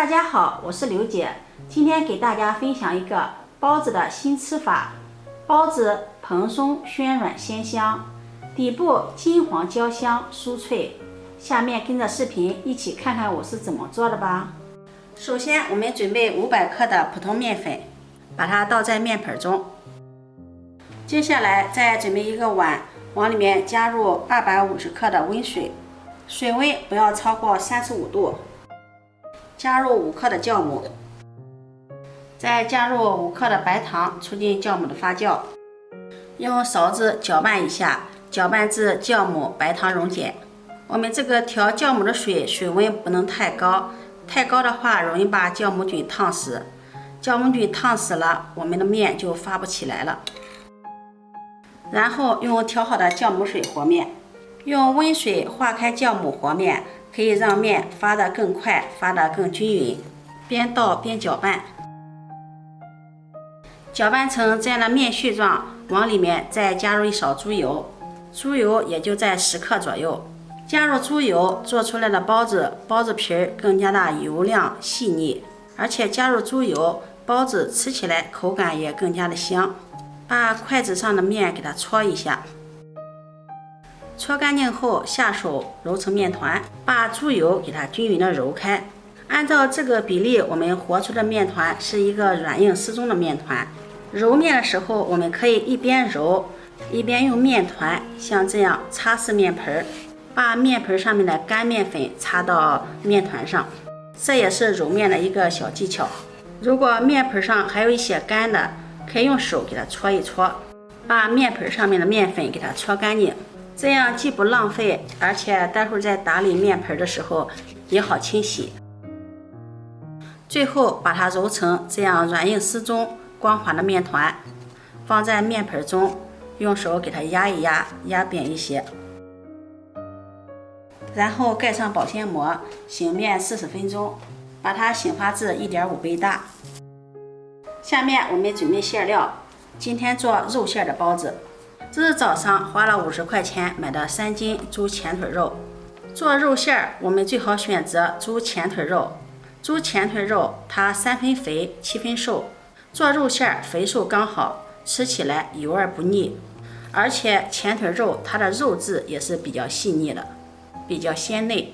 大家好，我是刘姐，今天给大家分享一个包子的新吃法。包子蓬松暄软鲜香，底部金黄焦香酥脆。下面跟着视频一起看看我是怎么做的吧。首先我们准备500克的普通面粉，把它倒在面盆中。接下来再准备一个碗，往里面加入250克的温水，水温不要超过35度。加入5克的酵母，再加入5克的白糖，促进酵母的发酵。用勺子搅拌一下，搅拌至酵母、白糖溶解。我们这个调酵母的水温不能太高，太高的话容易把酵母菌烫死。酵母菌烫死了，我们的面就发不起来了。然后用调好的酵母水和面，用温水化开酵母和面。可以让面发得更快，发得更均匀。边倒边搅拌，搅拌成这样的面絮状，往里面再加入一勺猪油，猪油也就在10克左右。加入猪油做出来的包子皮更加的油亮细腻，而且加入猪油，包子吃起来口感也更加的香。把筷子上的面给它搓一下。搓干净后，下手揉成面团，把猪油给它均匀的揉开。按照这个比例，我们和出的面团是一个软硬适中的面团。揉面的时候，我们可以一边揉，一边用面团像这样擦拭面盆，把面盆上面的干面粉擦到面团上。这也是揉面的一个小技巧。如果面盆上还有一些干的，可以用手给它搓一搓，把面盆上面的面粉给它搓干净。这样既不浪费，而且待会儿在打理面盆的时候也好清洗。最后把它揉成这样软硬适中、光滑的面团，放在面盆中，用手给它压一压，压扁一些。然后盖上保鲜膜，醒面40分钟，把它醒发至1.5倍大。下面我们准备馅料，今天做肉馅的包子。这是早上花了50块钱买的3斤猪前腿肉。做肉馅儿，我们最好选择猪前腿肉。猪前腿肉它3分肥7分瘦，做肉馅儿肥瘦刚好，吃起来油而不腻。而且前腿肉它的肉质也是比较细腻的，比较鲜嫩。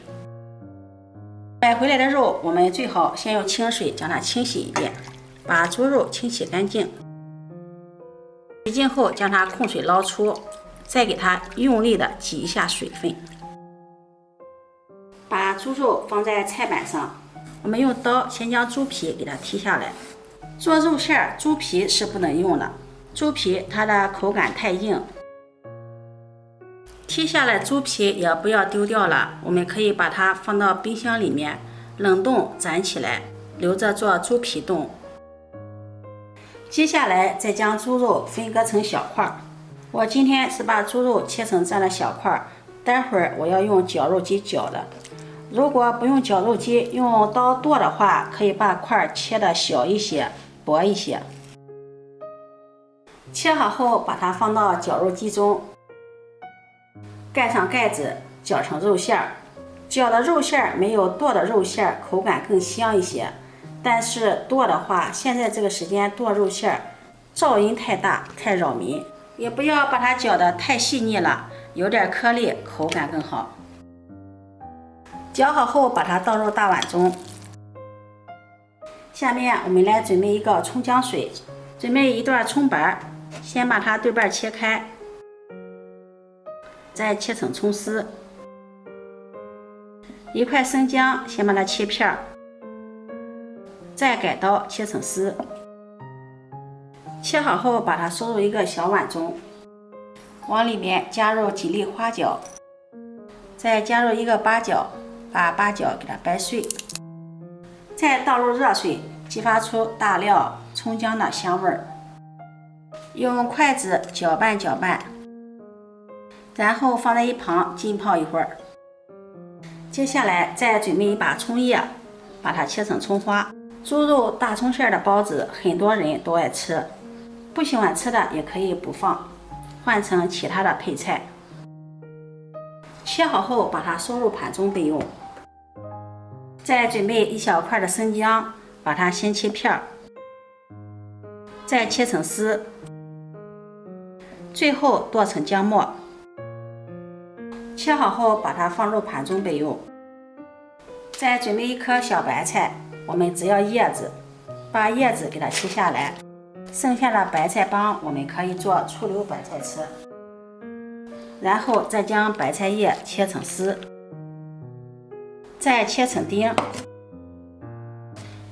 买回来的肉，我们最好先用清水将它清洗一遍，把猪肉清洗干净。洗净后，将它控水捞出，再给它用力的挤一下水分。把猪肉放在菜板上，我们用刀先将猪皮给它剔下来。做肉馅，猪皮是不能用的，猪皮它的口感太硬。剔下来猪皮也不要丢掉了，我们可以把它放到冰箱里面冷冻攒起来，留着做猪皮冻。接下来再将猪肉分割成小块，我今天是把猪肉切成这样的小块，待会儿我要用绞肉机绞的。如果不用绞肉机，用刀剁的话，可以把块切的小一些、薄一些。切好后，把它放到绞肉机中，盖上盖子，绞成肉馅儿。绞的肉馅儿没有剁的肉馅儿口感更香一些。但是剁的话，现在这个时间剁肉馅儿，噪音太大，太扰民，也不要把它绞得太细腻了，有点颗粒，口感更好。绞好后，把它倒入大碗中。下面我们来准备一个葱姜水，准备一段葱白，先把它对半切开，再切成葱丝。一块生姜，先把它切片。再改刀切成丝，切好后把它收入一个小碗中，往里面加入几粒花椒，再加入一个八角，把八角给它掰碎，再倒入热水，激发出大料葱姜的香味儿。用筷子搅拌搅拌，然后放在一旁浸泡一会儿。接下来再准备一把葱叶，把它切成葱花。猪肉大葱馅的包子，很多人都爱吃，不喜欢吃的也可以不放，换成其他的配菜。切好后，把它收入盘中备用。再准备一小块的生姜，把它先切片，再切成丝，最后剁成姜末。切好后把它放入盘中备用。再准备一颗小白菜，我们只要叶子，把叶子给它切下来，剩下的白菜帮我们可以做醋溜白菜吃。然后再将白菜叶切成丝，再切成丁，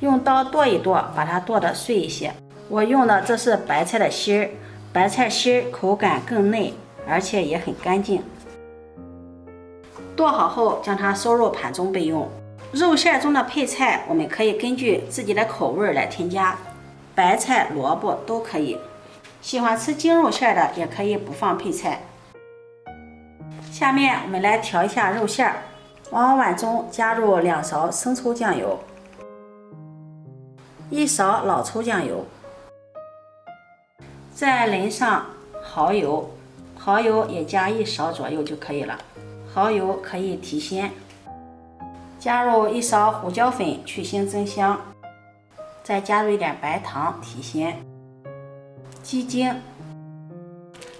用刀剁一剁，把它剁得碎一些。我用的这是白菜的心儿，白菜心儿口感更嫩，而且也很干净。剁好后将它收入盘中备用。肉馅中的配菜我们可以根据自己的口味来添加，白菜、萝卜都可以。喜欢吃精肉馅的也可以不放配菜。下面我们来调一下肉馅，往碗中加入2勺生抽酱油，1勺老抽酱油，再淋上蚝油，蚝油也加1勺左右就可以了，蚝油可以提鲜。加入1勺胡椒粉去腥增香，再加入一点白糖提鲜。鸡精，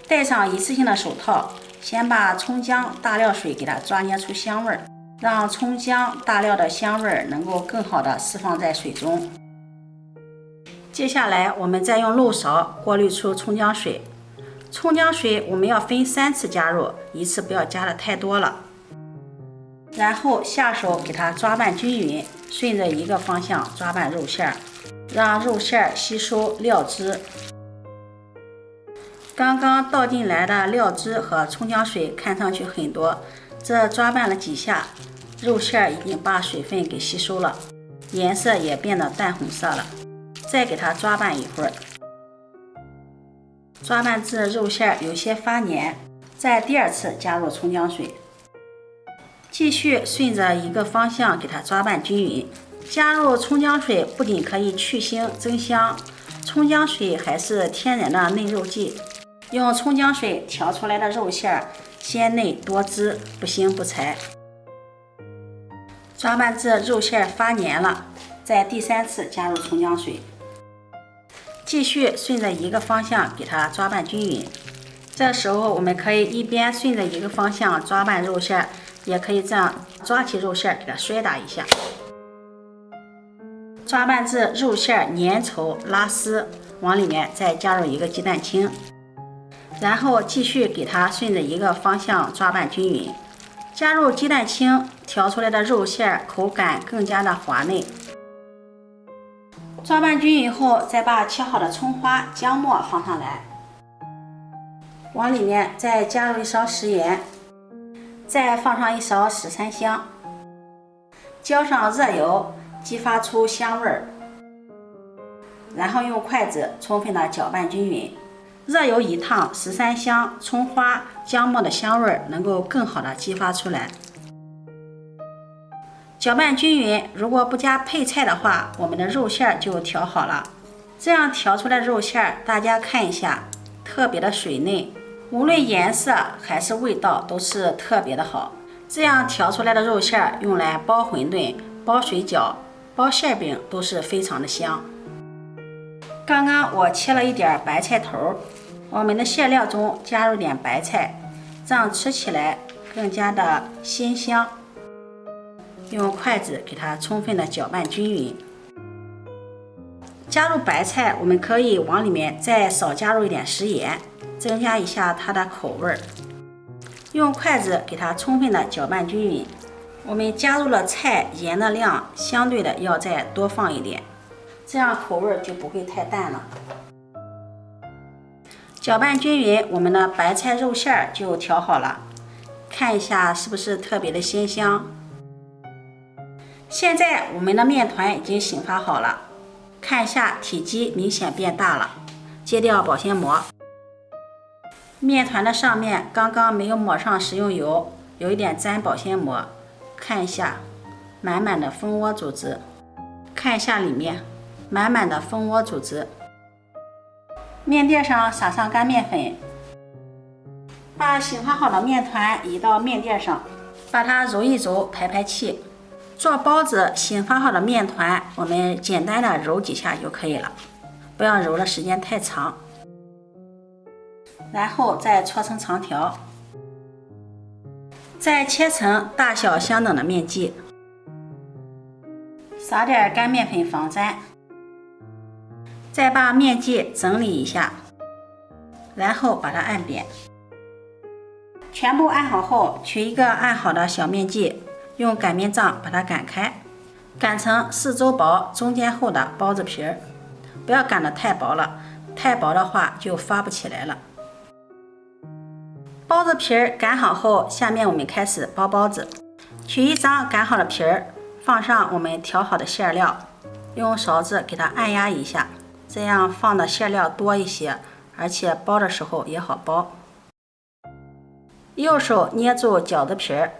戴上一次性的手套，先把葱姜大料水给它抓捏出香味，让葱姜大料的香味能够更好的释放在水中。接下来我们再用漏勺过滤出葱姜水。葱姜水我们要分3次加入，一次不要加的太多了。然后下手给它抓拌均匀，顺着一个方向抓拌肉馅，让肉馅吸收料汁。刚刚倒进来的料汁和葱姜水看上去很多，这抓拌了几下，肉馅已经把水分给吸收了，颜色也变得淡红色了。再给它抓拌一会儿，抓拌至肉馅有些发黏，再第2次加入葱姜水，继续顺着一个方向给它抓拌均匀。加入葱姜水不仅可以去腥增香，葱姜水还是天然的嫩肉剂。用葱姜水调出来的肉馅鲜嫩多汁，不腥不柴。抓拌至肉馅发黏了，再第3次加入葱姜水，继续顺着一个方向给它抓拌均匀。这时候我们可以一边顺着一个方向抓拌肉馅，也可以这样抓起肉馅给它摔打一下。抓拌至肉馅粘稠拉丝，往里面再加入1个鸡蛋清，然后继续给它顺着一个方向抓拌均匀。加入鸡蛋清，调出来的肉馅口感更加的滑嫩。抓拌均匀后，再把切好的葱花、姜末放上来，往里面再加入1勺食盐，再放上1勺13香，浇上热油，激发出香味儿，然后用筷子充分的搅拌均匀。热油一烫，13香、葱花、姜末的香味能够更好的激发出来。搅拌均匀，如果不加配菜的话，我们的肉馅就调好了。这样调出来的肉馅，大家看一下，特别的水嫩，无论颜色还是味道都是特别的好。这样调出来的肉馅用来包馄饨、包水饺、包馅饼都是非常的香。刚刚我切了一点白菜头，我们的馅料中加入点白菜，这样吃起来更加的鲜香。用筷子给它充分的搅拌均匀。加入白菜，我们可以往里面再少加入一点食盐，增加一下它的口味。用筷子给它充分的搅拌均匀。我们加入了菜，盐的量相对的要再多放一点，这样口味就不会太淡了。搅拌均匀，我们的白菜肉馅就调好了，看一下是不是特别的鲜香。现在我们的面团已经醒发好了，看一下体积明显变大了。揭掉保鲜膜，面团的上面刚刚没有抹上食用油，有一点沾保鲜膜，看一下满满的蜂窝组织，看一下里面满满的蜂窝组织。面垫上撒上干面粉，把醒发好的面团移到面垫上，把它揉一揉排排气。做包子醒发好的面团，我们简单的揉几下就可以了，不要揉的时间太长。然后再搓成长条，再切成大小相等的面剂，撒点干面粉防粘，再把面剂整理一下，然后把它按扁。全部按好后，取一个按好的小面剂，用擀面杖把它擀开，擀成四周薄、中间厚的包子皮儿，不要擀得太薄了，太薄的话就发不起来了。包子皮儿擀好后，下面我们开始包包子。取一张擀好的皮儿，放上我们调好的馅料，用勺子给它按压一下，这样放的馅料多一些，而且包的时候也好包。右手捏住饺子皮儿，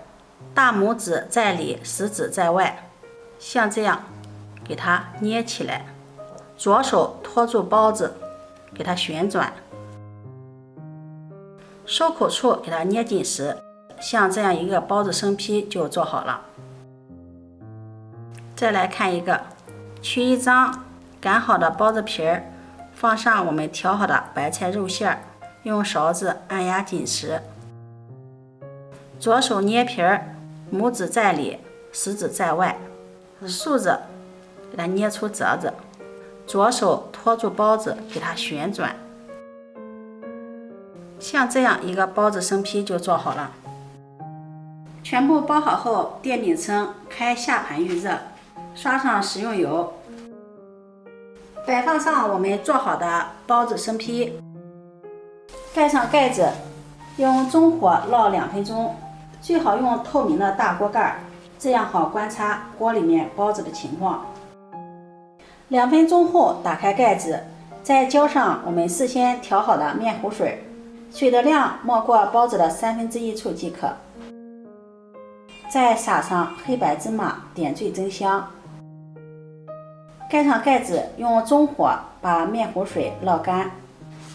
大拇指在里，食指在外，像这样给它捏起来。左手托住包子，给它旋转，收口处给它捏紧实，像这样一个包子生坯就做好了。再来看一个，取一张擀好的包子皮儿，放上我们调好的白菜肉馅，用勺子按压紧实。左手捏皮儿，拇指在里，食指在外，竖着给它捏出褶子。左手托住包子，给它旋转，像这样一个包子生坯就做好了。全部包好后，电饼铛开下盘预热，刷上食用油，摆放上我们做好的包子生坯，盖上盖子，用中火烙2分钟，最好用透明的大锅盖，这样好观察锅里面包子的情况。2分钟后打开盖子，再浇上我们事先调好的面糊水，水的量没过包子的1/3处即可。再撒上黑白芝麻，点缀增香。盖上盖子，用中火把面糊水烙干。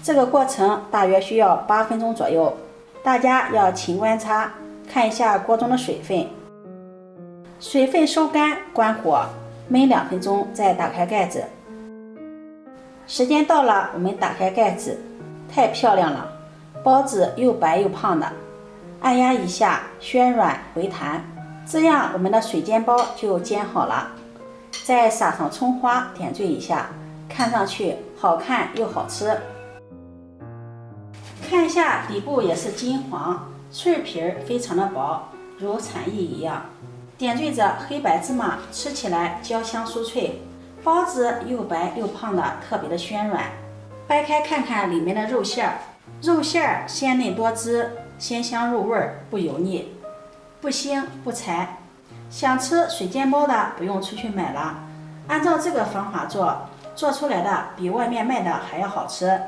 这个过程大约需要8分钟左右，大家要勤观察，看一下锅中的水分。水分收干，关火焖2分钟，再打开盖子。时间到了，我们打开盖子，太漂亮了，包子又白又胖的。按压一下，暄软回弹，这样我们的水煎包就煎好了。再撒上葱花，点缀一下，看上去好看又好吃。看一下底部也是金黄，脆皮儿非常的薄，如蝉翼一样。点缀着黑白芝麻，吃起来焦香酥脆，包子又白又胖的，特别的暄软。掰开看看里面的肉馅儿，肉馅儿鲜嫩多汁，鲜香入味儿，不油腻，不腥不柴。想吃水煎包的不用出去买了，按照这个方法做出来的比外面卖的还要好吃。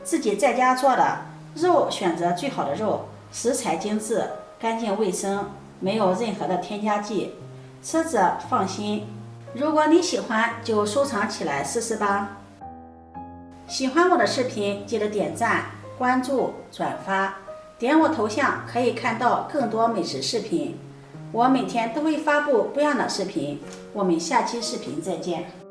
自己在家做的，肉选择最好的肉，食材精致，干净卫生，没有任何的添加剂，吃着放心。如果你喜欢，就收藏起来试试吧。喜欢我的视频，记得点赞、关注、转发，点我头像可以看到更多美食视频。我每天都会发布不一样的视频，我们下期视频再见。